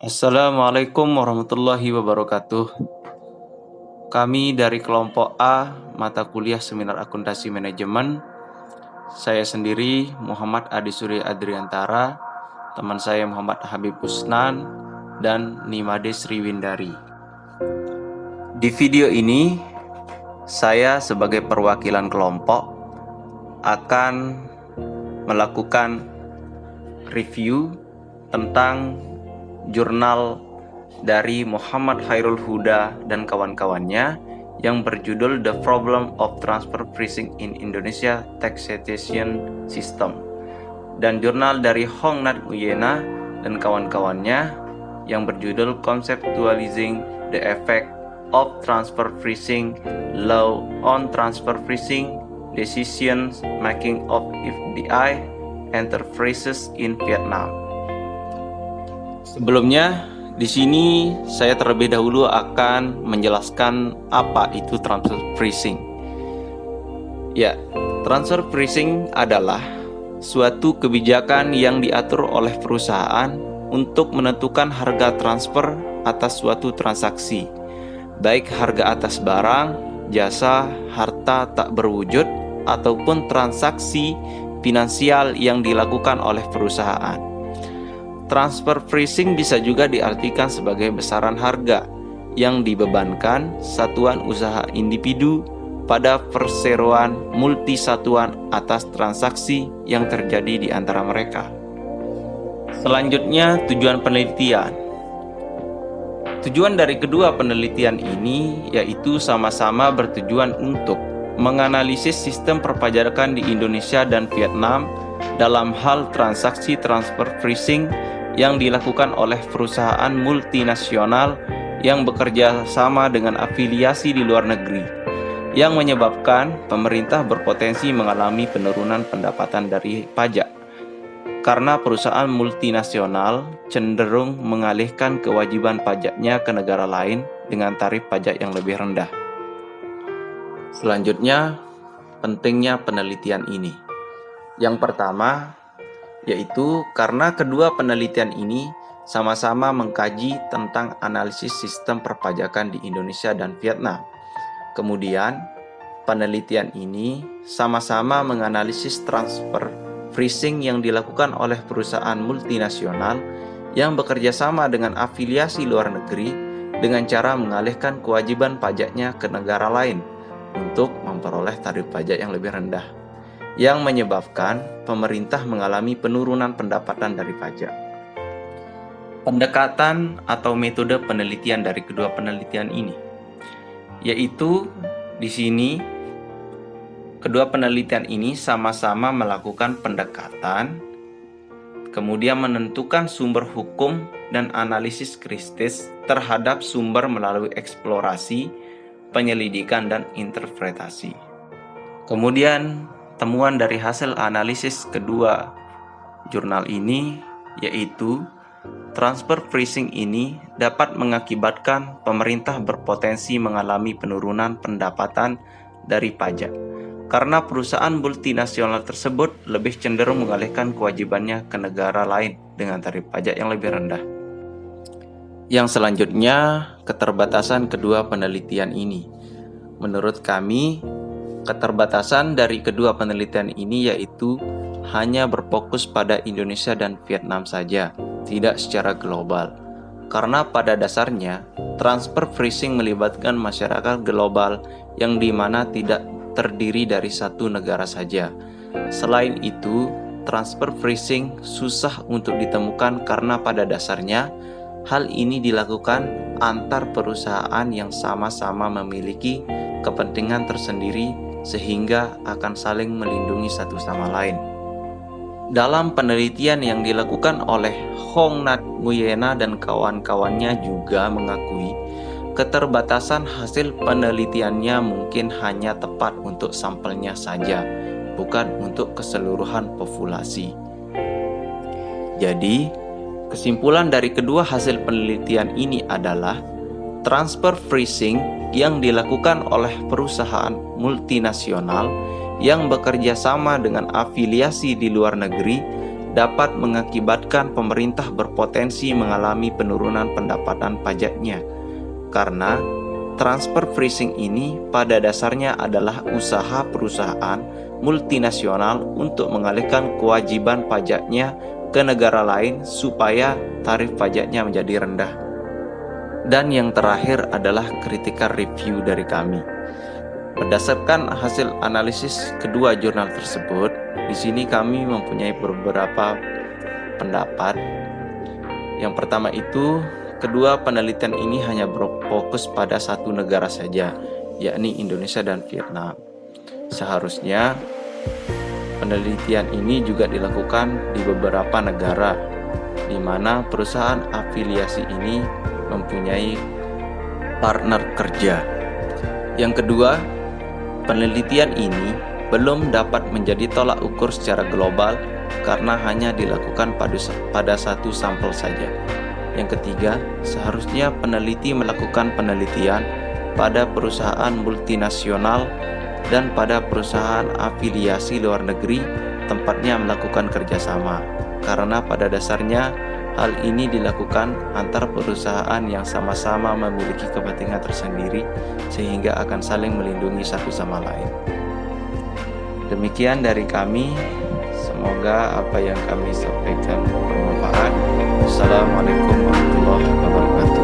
Assalamualaikum warahmatullahi wabarakatuh. Kami dari kelompok A, mata kuliah Seminar Akuntansi Manajemen. Saya sendiri Muhammad Adi Surya Adriantara, teman saya Muhammad Habib Usnan, dan Nimade Sriwindari. Di video ini, saya sebagai perwakilan kelompok akan melakukan review tentang jurnal dari Muhammad Khairul Huda dan kawan-kawannya yang berjudul The Problem of Transfer Pricing in Indonesia Taxation System, dan jurnal dari Hong Nhat Nguyena dan kawan-kawannya yang berjudul Conceptualizing the Effect of Transfer Pricing Law on Transfer Pricing Decision Making of FDI Enterprises in Vietnam. Sebelumnya, di sini saya terlebih dahulu akan menjelaskan apa itu transfer pricing. Ya, transfer pricing adalah suatu kebijakan yang diatur oleh perusahaan untuk menentukan harga transfer atas suatu transaksi, baik harga atas barang, jasa, harta tak berwujud, ataupun transaksi finansial yang dilakukan oleh perusahaan. Transfer pricing bisa juga diartikan sebagai besaran harga yang dibebankan satuan usaha individu pada perseroan multisatuan atas transaksi yang terjadi di antara mereka. Selanjutnya, tujuan penelitian. Tujuan dari kedua penelitian ini yaitu sama-sama bertujuan untuk menganalisis sistem perpajakan di Indonesia dan Vietnam dalam hal transaksi transfer pricing yang dilakukan oleh perusahaan multinasional yang bekerja sama dengan afiliasi di luar negeri, yang menyebabkan pemerintah berpotensi mengalami penurunan pendapatan dari pajak karena perusahaan multinasional cenderung mengalihkan kewajiban pajaknya ke negara lain dengan tarif pajak yang lebih rendah. Selanjutnya, pentingnya penelitian ini. Yang pertama, yaitu karena kedua penelitian ini sama-sama mengkaji tentang analisis sistem perpajakan di Indonesia dan Vietnam. Kemudian, penelitian ini sama-sama menganalisis transfer pricing yang dilakukan oleh perusahaan multinasional yang bekerja sama dengan afiliasi luar negeri dengan cara mengalihkan kewajiban pajaknya ke negara lain untuk memperoleh tarif pajak yang lebih rendah, yang menyebabkan pemerintah mengalami penurunan pendapatan dari pajak. Pendekatan atau metode penelitian dari kedua penelitian ini, yaitu di sini kedua penelitian ini sama-sama melakukan pendekatan, kemudian menentukan sumber hukum dan analisis kritis terhadap sumber melalui eksplorasi, penyelidikan, dan interpretasi. Kemudian temuan dari hasil analisis kedua jurnal ini yaitu transfer pricing ini dapat mengakibatkan pemerintah berpotensi mengalami penurunan pendapatan dari pajak karena perusahaan multinasional tersebut lebih cenderung mengalihkan kewajibannya ke negara lain dengan tarif pajak yang lebih rendah. Yang selanjutnya, keterbatasan kedua penelitian ini. Menurut kami, keterbatasan dari kedua penelitian ini yaitu hanya berfokus pada Indonesia dan Vietnam saja, tidak secara global. Karena pada dasarnya, transfer pricing melibatkan masyarakat global yang dimana tidak terdiri dari satu negara saja. Selain itu, transfer pricing susah untuk ditemukan karena pada dasarnya hal ini dilakukan antar perusahaan yang sama-sama memiliki kepentingan tersendiri sehingga akan saling melindungi satu sama lain. Dalam penelitian yang dilakukan oleh Hong Nhat Nguyena dan kawan-kawannya juga mengakui keterbatasan hasil penelitiannya mungkin hanya tepat untuk sampelnya saja, bukan untuk keseluruhan populasi. Jadi, kesimpulan dari kedua hasil penelitian ini adalah transfer pricing yang dilakukan oleh perusahaan multinasional yang bekerja sama dengan afiliasi di luar negeri dapat mengakibatkan pemerintah berpotensi mengalami penurunan pendapatan pajaknya, karena transfer pricing ini pada dasarnya adalah usaha perusahaan multinasional untuk mengalihkan kewajiban pajaknya ke negara lain supaya tarif pajaknya menjadi rendah. Dan yang terakhir adalah critical review dari kami. Berdasarkan hasil analisis kedua jurnal tersebut, di sini kami mempunyai beberapa pendapat. Yang pertama itu, kedua penelitian ini hanya berfokus pada satu negara saja, yakni Indonesia dan Vietnam. Seharusnya penelitian ini juga dilakukan di beberapa negara, di mana perusahaan afiliasi ini mempunyai partner kerja. Yang kedua, penelitian ini belum dapat menjadi tolak ukur secara global karena hanya dilakukan pada satu sampel saja. Yang ketiga, seharusnya peneliti melakukan penelitian pada perusahaan multinasional dan pada perusahaan afiliasi luar negeri tempatnya melakukan kerjasama, karena pada dasarnya hal ini dilakukan antar perusahaan yang sama-sama memiliki kepentingan tersendiri sehingga akan saling melindungi satu sama lain. Demikian dari kami, semoga apa yang kami sampaikan bermanfaat. Assalamualaikum warahmatullahi wabarakatuh.